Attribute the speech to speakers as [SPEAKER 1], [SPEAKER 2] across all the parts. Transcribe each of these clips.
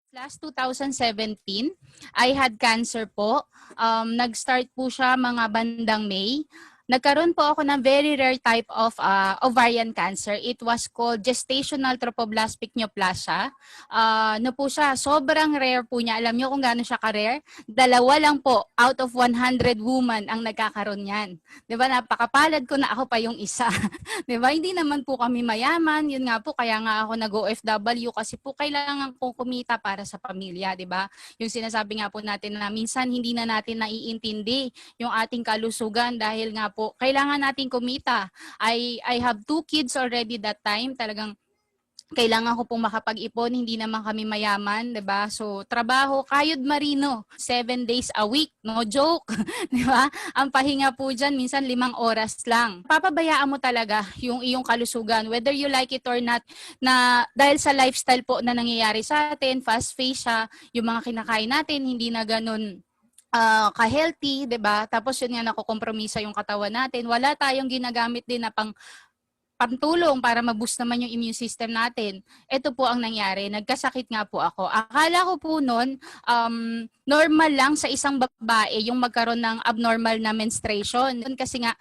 [SPEAKER 1] Last 2017, I had cancer po. Nag-start po siya mga bandang May. Nagkaroon po ako ng very rare type of ovarian cancer. It was called gestational trophoblastic neoplasia. Ano po siya, sobrang rare po niya. Alam niyo kung gaano siya ka-rare? Dalawa lang po out of 100 woman ang nagkakaroon niyan. 'Di ba? Napakapalad ko na ako pa yung isa. 'Di ba? Hindi naman po kami mayaman. Yun nga po kaya nga ako nag-OFW kasi po kailangan kong kumita para sa pamilya, 'di ba? Yung sinasabi nga po natin na minsan hindi na natin naiintindi yung ating kalusugan dahil nga po kailangan nating kumita. I have 2 kids already that time. Talagang kailangan ko pong makapag-ipon, hindi naman kami mayaman, 'di ba? So, trabaho, kayod marino, 7 days a week, no joke, 'di ba? Ang pahinga po diyan minsan 5 oras lang. Papabayaan mo talaga yung iyong kalusugan, whether you like it or not, na dahil sa lifestyle po na nangyayari sa atin, fast face siya, yung mga kinakain natin hindi na ganun ka-healthy, 'di ba? Tapos yun nga nakokompromisa yung katawan natin. Wala tayong ginagamit din na pantulong para ma-boost naman yung immune system natin. Ito po ang nangyari. Nagkasakit nga po ako. Akala ko po noon, normal lang sa isang babae yung magkaroon ng abnormal na menstruation. Kasi nga,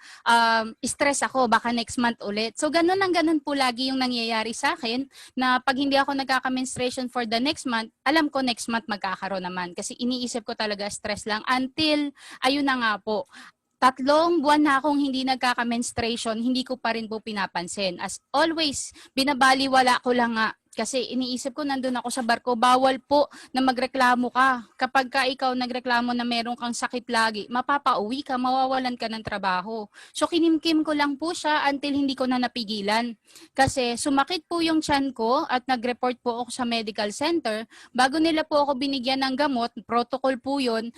[SPEAKER 1] stress ako, baka next month ulit. So, ganun ang ganun po lagi yung nangyayari sa akin na pag hindi ako nagkaka-menstruation for the next month, alam ko next month magkakaroon naman. Kasi iniisip ko talaga stress lang until, ayun na nga po, 3 buwan na akong hindi nagkaka-menstruation, hindi ko pa rin po pinapansin. As always, binabaliwala ko lang nga. Kasi iniisip ko, nandun ako sa barko, bawal po na magreklamo ka. Kapag ka ikaw nagreklamo na meron kang sakit lagi, mapapauwi ka, mawawalan ka ng trabaho. So kinimkim ko lang po siya until hindi ko na napigilan. Kasi sumakit po yung tiyan ko at nag-report po ako sa medical center. Bago nila po ako binigyan ng gamot, protocol po yun,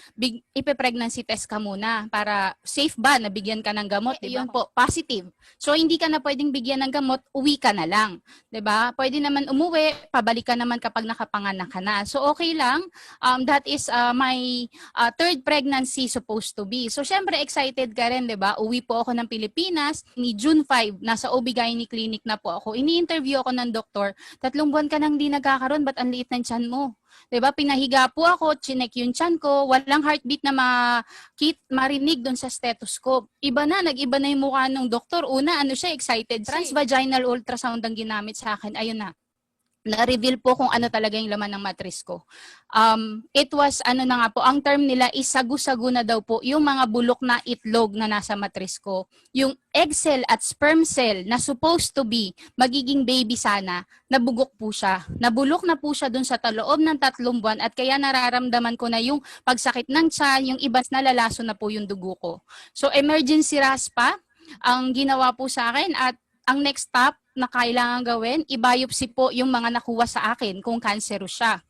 [SPEAKER 1] ipe-pregnancy test ka muna para safe ba na bigyan ka ng gamot, diba? Yun po, positive. So hindi ka na pwedeng bigyan ng gamot, uwi ka na lang. 'Di ba? Pwede naman umuwi, pabalik ka naman kapag nakapanganak ka na. So okay lang. That is my third pregnancy supposed to be. So syempre excited ka rin, 'di ba? Uwi po ako ng Pilipinas, ni June 5, nasa OB-GYN clinic na po ako. Ini-interview ako ng doktor, 3 buwan ka nang di nagkakaroon, ba't ang liit ng tiyan mo? 'Di ba? Pinahiga po ako, chinek yung tiyan ko, walang heartbeat na marinig doon sa stethoscope. Iba na, nag-iba na yung mukha ng doktor. Una, ano siya, excited. Transvaginal ultrasound ang ginamit sa akin. Ayun na. Na-reveal po kung ano talaga yung laman ng matris ko. It was, ano na nga po, ang term nila is sagu-sagu na daw po yung mga bulok na itlog na nasa matris ko. Yung egg cell at sperm cell na supposed to be magiging baby sana, nabugok po siya. Nabulok na po siya dun sa loob ng 3 buwan at kaya nararamdaman ko na yung pagsakit ng tiyan, yung iba nalalaso na po yung dugo ko. So emergency RASPA ang ginawa po sa akin at ang next stop na kailangan gawin, i-biopsy po yung mga nakuha sa akin kung cancerous siya.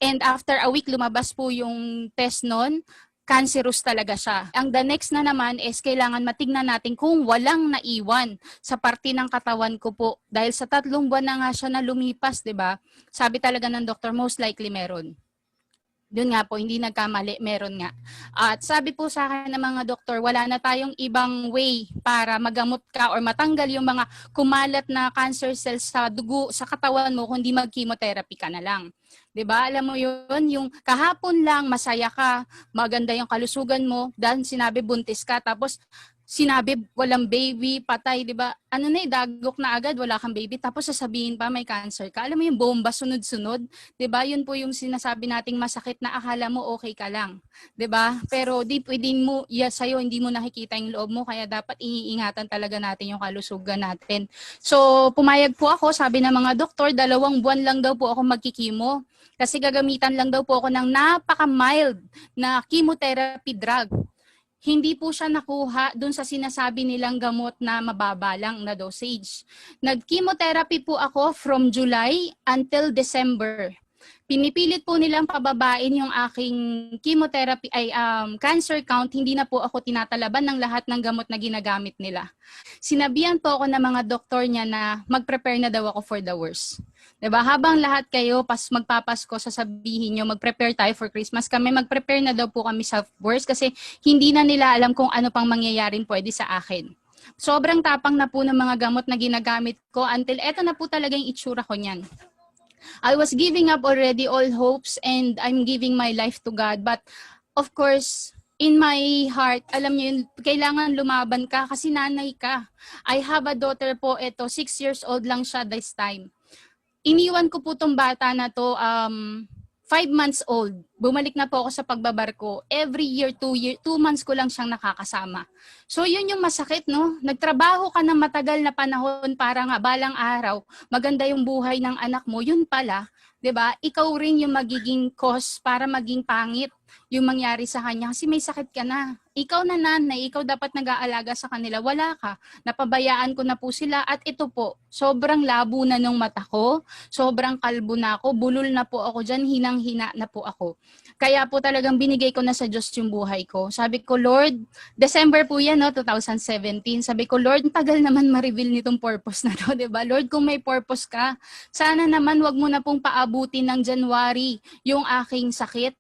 [SPEAKER 1] And after a week, lumabas po yung test nun, cancerous talaga siya. Ang the next na naman is kailangan matignan natin kung walang naiwan sa parte ng katawan ko po. Dahil sa 3 buwan na nga siya na lumipas, di ba? Sabi talaga ng doktor, most likely meron. Doon nga po, hindi nagkamali, meron nga. At sabi po sa akin ng mga doktor, wala na tayong ibang way para magamot ka or matanggal yung mga kumalat na cancer cells sa dugo, sa katawan mo, kundi mag-chemotherapy ka na lang. 'Di ba? Alam mo yun, yung kahapon lang, masaya ka, maganda yung kalusugan mo, dahil sinabi buntis ka, tapos sinabi walang baby, patay, 'di ba? Ano na dagok na agad, wala kang baby, tapos sasabihin pa may cancer ka. Alam mo yung bomba sunod-sunod, 'di ba? Yun po yung sinasabi nating masakit na akala mo okay ka lang, 'di ba? Pero deep within mo, sa'yo hindi mo nakikita yung loob mo, kaya dapat iniingatan talaga natin yung kalusugan natin. So, pumayag po ako, sabi ng mga doktor, 2 buwan lang daw po ako magkikimo. Kasi gagamitan lang daw po ako ng napaka-mild na chemotherapy drug. Hindi po siya nakuha dun sa sinasabi nilang gamot na mababa lang na dosage. Nag-chemotherapy po ako from July until December. Pinipilit po nilang pababain yung aking chemotherapy cancer count, hindi na po ako tinatalaban ng lahat ng gamot na ginagamit nila. Sinabihan po ako ng mga doktor niya na mag-prepare na daw ako for the worst. 'Di ba? Habang lahat kayo magpapasko, sasabihin nyo mag-prepare tayo for Christmas, kami mag-prepare na daw po kami sa worst kasi hindi na nila alam kung ano pang mangyayaring pwede sa akin. Sobrang tapang na po ng mga gamot na ginagamit ko until eto na po talaga yung itsura ko niyan. I was giving up already all hopes and I'm giving my life to God. But of course, in my heart, alam niyo yun, kailangan lumaban ka kasi nanay ka. I have a daughter po, ito, 6 years old lang siya this time. Iniwan ko po tong bata na to, 5 months old. Bumalik na po ako sa pagbabarko. Every year, 2 months ko lang siyang nakakasama. So yun yung masakit, no? Nagtrabaho ka ng matagal na panahon para nga balang araw, maganda yung buhay ng anak mo. Yun pala, 'di ba? Ikaw rin yung magiging cause para maging pangit yung mangyari sa kanya kasi may sakit ka na. Ikaw na nanay, ikaw dapat nag-aalaga sa kanila. Wala ka. Napabayaan ko na po sila at ito po, sobrang labo na ng mata ko, sobrang kalbo na ako, bulol na po ako dyan, hinang-hina na po ako. Kaya po talagang binigay ko na sa Diyos yung buhay ko. Sabi ko, Lord, December po yan, no, 2017. Sabi ko, Lord, tagal naman ma-reveal nitong purpose na to, diba? Lord, kung may purpose ka, sana naman wag mo na pong paabutin ng January yung aking sakit.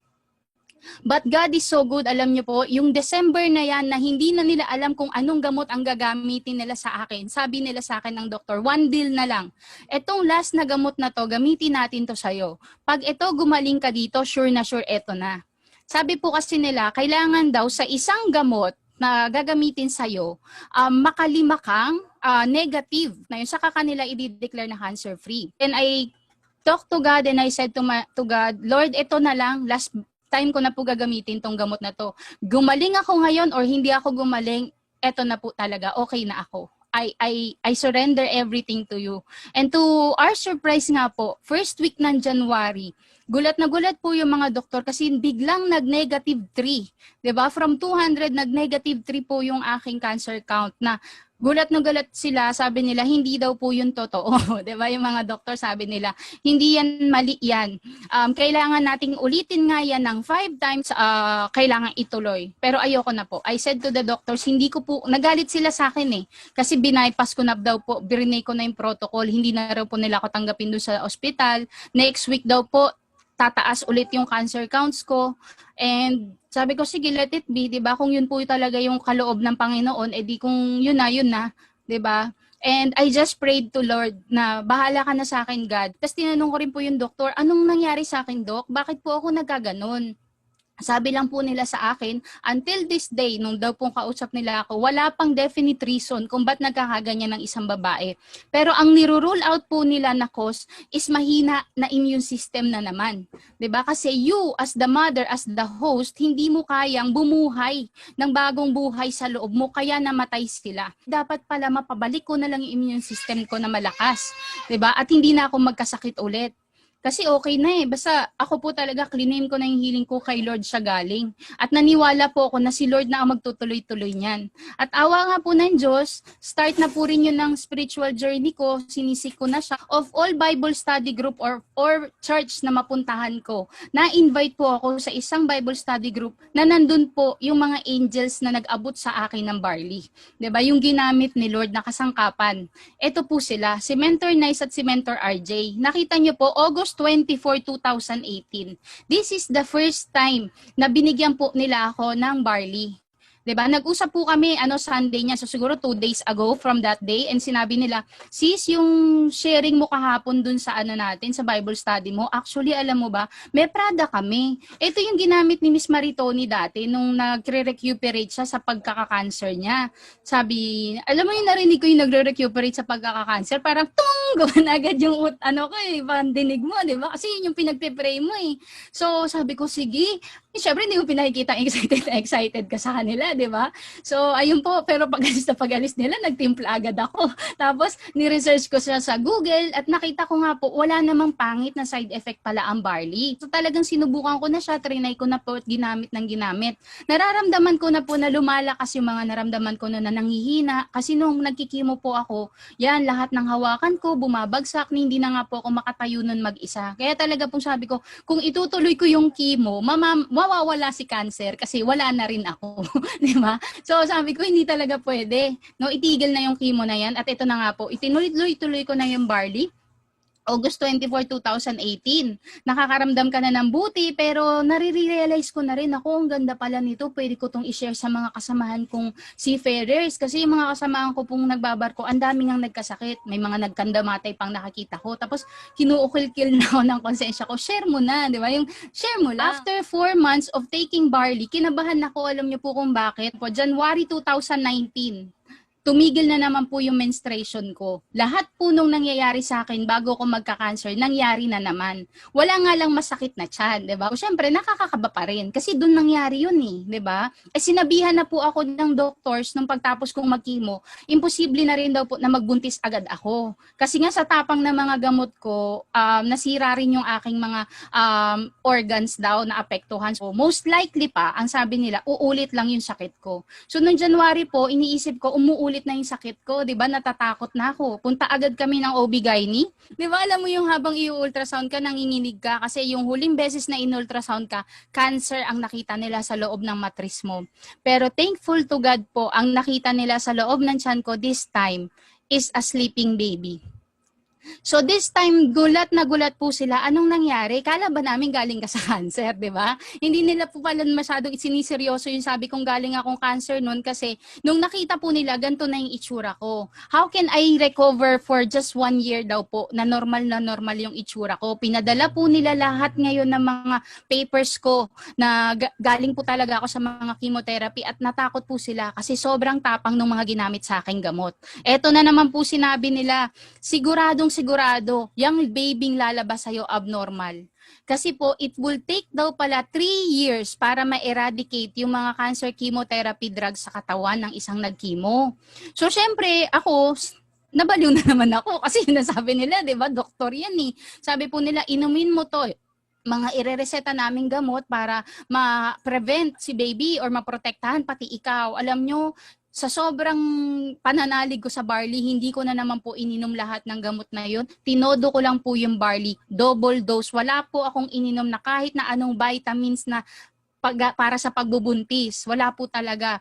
[SPEAKER 1] But God is so good, alam niyo po, yung December na yan na hindi na nila alam kung anong gamot ang gagamitin nila sa akin. Sabi nila sa akin ng doktor, 1 deal na lang. Etong last na gamot na to, gamitin natin to sa'yo. Pag ito gumaling ka dito, sure na sure, eto na. Sabi po kasi nila, kailangan daw sa isang gamot na gagamitin sa'yo, makalima kang negative. Na yun, saka kanila i-declare na cancer-free. And I talked to God and I said to God, Lord, ito na lang, last time ko na po gagamitin tong gamot na to. Gumaling ako ngayon or hindi ako gumaling, eto na po talaga, okay na ako. I surrender everything to you. And to our surprise nga po, first week ng January, gulat na gulat po yung mga doktor kasi biglang nag-negative 3. 'Di ba? From 200, nag-negative 3 po yung aking cancer count na gulat na gulat sila, sabi nila, hindi daw po yun totoo. 'Di ba? Yung mga doktor sabi nila, hindi yan, mali yan. Kailangan nating ulitin nga yan ng 5 times, kailangan ituloy. Pero ayoko na po. I said to the doctors, hindi ko po, nagalit sila sa akin kasi binaypass ko na daw po, birinay ko na yung protocol, hindi na raw po nila ako tanggapin doon sa ospital. Next week daw po, tataas ulit yung cancer counts ko. And sabi ko, sige, let it be, 'di ba? Kung yun po talaga yung kaloob ng Panginoon, edi kung yun na, 'di ba? And I just prayed to Lord na bahala ka na sa akin, God. Tapos tinanong ko rin po yung doktor, anong nangyari sa akin, Doc? Bakit po ako nagkaganon? Sabi lang po nila sa akin, until this day, nung daw pong kausap nila ako, wala pang definite reason kung ba't nagkakaganyan ng isang babae. Pero ang nirule out po nila na cause is mahina na immune system na naman. 'Di ba? Kasi you, as the mother, as the host, hindi mo kayang bumuhay ng bagong buhay sa loob mo, kaya namatay sila. Dapat pala mapabalik ko na lang yung immune system ko na malakas. 'Di ba? At hindi na ako magkasakit ulit. Kasi okay na basta ako po talaga, claim ko na yung healing ko kay Lord siya galing. At naniwala po ako na si Lord na ang magtutuloy-tuloy niyan. At awa nga po ng Diyos, start na po rin yun ng spiritual journey ko, sinisik ko na siya. Of all Bible study group or church na mapuntahan ko, na-invite po ako sa isang Bible study group na nandun po yung mga angels na nag-abot sa akin ng barley. 'Di ba? Yung ginamit ni Lord na kasangkapan. Ito po sila, si Mentor Nice at si Mentor RJ. Nakita niyo po, August 24, 2018. This is the first time na binigyan po nila ako ng barley. 'Di ba? Nag-usap po kami Sunday niya, so siguro 2 days ago from that day, and sinabi nila, sis, yung sharing mo kahapon dun sa natin, sa Bible study mo, actually alam mo ba, may Prada kami. Ito yung ginamit ni Miss Maritoni dati nung nagre-recuperate siya sa pagkaka-cancer niya. Sabi, alam mo yung narinig ko yung nagre-recuperate sa pagkaka-cancer, parang tung, gawin agad yung pandinig mo, 'di ba? Kasi yun yung pinagpe-pray mo So sabi ko, sige. Siyempre, hindi ko pinakikita excited ka sa kanila, di ba? So, ayun po. Pero pag-alis nila, nagtimpla agad ako. Tapos, ni-research ko siya sa Google at nakita ko nga po, wala namang pangit na side effect pala ang barley. So, talagang sinubukan ko na siya, trinay ko na po at ginamit ng ginamit. Nararamdaman ko na po na lumalakas yung mga naramdaman ko na nanghihina. Kasi nung nagkikimo po ako, yan, lahat ng hawakan ko, bumabagsak, hindi na nga po ako makatayo nun mag-isa. Kaya talaga pong sabi ko, kung itutuloy ko yung chemo, mawawala si cancer kasi wala na rin ako, 'di ba? So sabi ko hindi talaga pwede. No, itigil na yung chemo na 'yan at ito na nga po, itinuloy-tuloy ko na yung barley. August 24, 2018. Nakakaramdam ka na ng buti, pero nare-realize ko na rin ako, ang ganda pala nito. Pwede ko tong i-share sa mga kasamahan kong seafarers. Kasi yung mga kasamahan ko pong nagbabarko, ang daming ang nagkasakit. May mga nagkandamatay pang nakakita ko. Tapos kinuukil-kil na ako ng konsensya ko. Share mo na, di ba? Yung share mo lang. After 4 months of taking barley, kinabahan ako. Alam niyo po kung bakit. Po, January 2019. Tumigil na naman po yung menstruation ko. Lahat po nung nangyayari sa akin bago ko magka-cancer, nangyari na naman. Wala nga lang masakit na tiyan, di ba? Siyempre, nakakakaba pa rin. Kasi doon nangyari yun eh, di ba? Sinabihan na po ako ng doctors nung pagtapos kong mag-chemo, imposible na rin daw po na magbuntis agad ako. Kasi nga sa tapang ng mga gamot ko, nasira rin yung aking mga organs daw na apektuhan. So, most likely pa, ang sabi nila, uulit lang yung sakit ko. So, noong January po, iniisip ko, umuulit na yung sakit ko, 'di ba? Natatakot na ako. Punta agad kami ng OB-GYN. 'Di ba? Alam mo yung habang i-ultrasound ka, nanginginig ka kasi yung huling beses na in-ultrasound ka, cancer ang nakita nila sa loob ng matris mo. Pero thankful to God po, ang nakita nila sa loob ng tiyan ko this time is a sleeping baby. So this time, gulat na gulat po sila. Anong nangyari? Kala ba namin galing ka sa cancer, di ba? Hindi nila po pala masyadong siniseryoso yung sabi kong galing akong cancer noon kasi nung nakita po nila, ganito na yung itsura ko. How can I recover for just 1 year daw po na normal yung itsura ko? Pinadala po nila lahat ngayon ng mga papers ko na galing po talaga ako sa mga chemotherapy at natakot po sila kasi sobrang tapang ng mga ginamit sa aking gamot. Eto na naman po sinabi nila, sigurado, yung babying lalabas sa'yo abnormal. Kasi po, it will take daw pala 3 years para ma-eradicate yung mga cancer chemotherapy drugs sa katawan ng isang nag-chemo. So, syempre, ako, nabaliw na naman ako kasi nasabi nila, di ba, doktor yan eh. Sabi po nila, inumin mo to, mga irereseta naming gamot para ma-prevent si baby or maprotektahan pati ikaw. Alam nyo, sa sobrang pananalig ko sa barley, hindi ko na naman po ininom lahat ng gamot na yun. Tinodo ko lang po yung barley, double dose. Wala po akong ininom na kahit na anong vitamins na para sa pagbubuntis. Wala po talaga.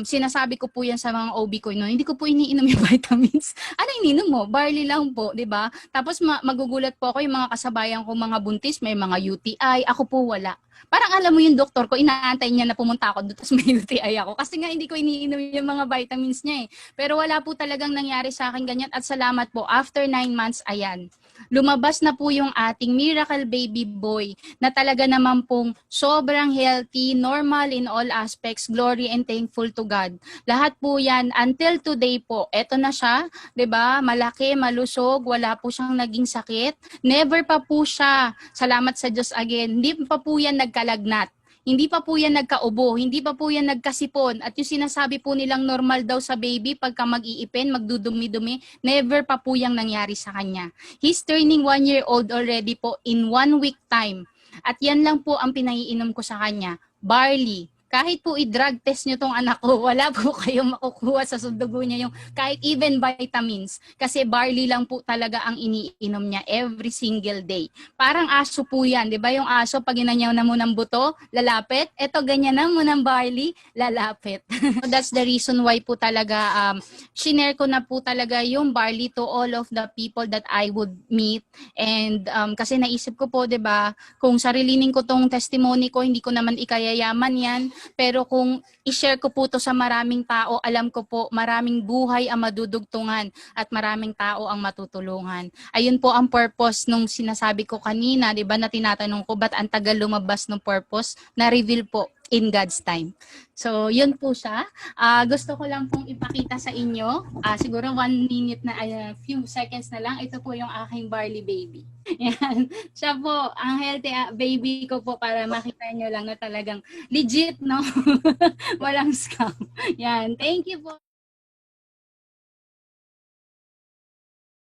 [SPEAKER 1] Sinasabi ko po yan sa mga OB ko noon. Hindi ko po iniinom yung vitamins. Ano ininom mo? Barley lang po, 'di ba? Tapos magugulat po ako yung mga kasabayan ko mga buntis, may mga UTI, ako po wala. Parang alam mo yung doktor ko, inaantay niya na pumunta ako doon tapos may UTI ako. Kasi nga hindi ko iniinom yung mga vitamins niya eh. Pero wala po talagang nangyari sa akin ganyan at salamat po. After 9 months, ayan. Lumabas na po yung ating miracle baby boy na talaga naman pong sobrang healthy, normal in all aspects, glory and thankful to God. Lahat po yan until today po. Eto na siya, 'di ba? Malaki, malusog, wala po siyang naging sakit. Never pa po siya. Salamat sa Diyos again. Hindi pa po yan nagkalagnat. Hindi pa po yan nagkaubo, hindi pa po yan nagkasipon. At yung sinasabi po nilang normal daw sa baby pagka mag-iipin, magdudumi-dumi, never pa po yung nangyari sa kanya. He's turning 1 year old already po in 1 week time. At yan lang po ang pinaiinom ko sa kanya, barley. Kahit po i-drug test nyo tong anak ko, wala po kayong makukuha sa dugo niya yung kahit even vitamins. Kasi barley lang po talaga ang iniinom niya every single day. Parang aso po yan, di ba? Yung aso, pag inanyaw na mo ng buto, lalapit. Eto, ganyan na mo ng barley, lalapit. That's the reason why po talaga, shinare ko na po talaga yung barley to all of the people that I would meet. And kasi naisip ko po, di ba, kung sarilinin ko tong testimony ko, hindi ko naman ikayayaman yan. Pero kung i-share ko po to sa maraming tao, alam ko po maraming buhay ang madudugtungan at maraming tao ang matutulungan. Ayun po ang purpose nung sinasabi ko kanina, 'di ba, na tinatanong ko ba't ang tagal lumabas ng purpose, na-reveal po in God's time. So, yun po siya. Gusto ko lang pong ipakita sa inyo, siguro 1 minute na, few seconds na lang, ito po yung aking barley baby. Yan. Siya po, ang healthy baby ko po para makita nyo lang na talagang legit, no? Walang scam. Yan. Thank you po.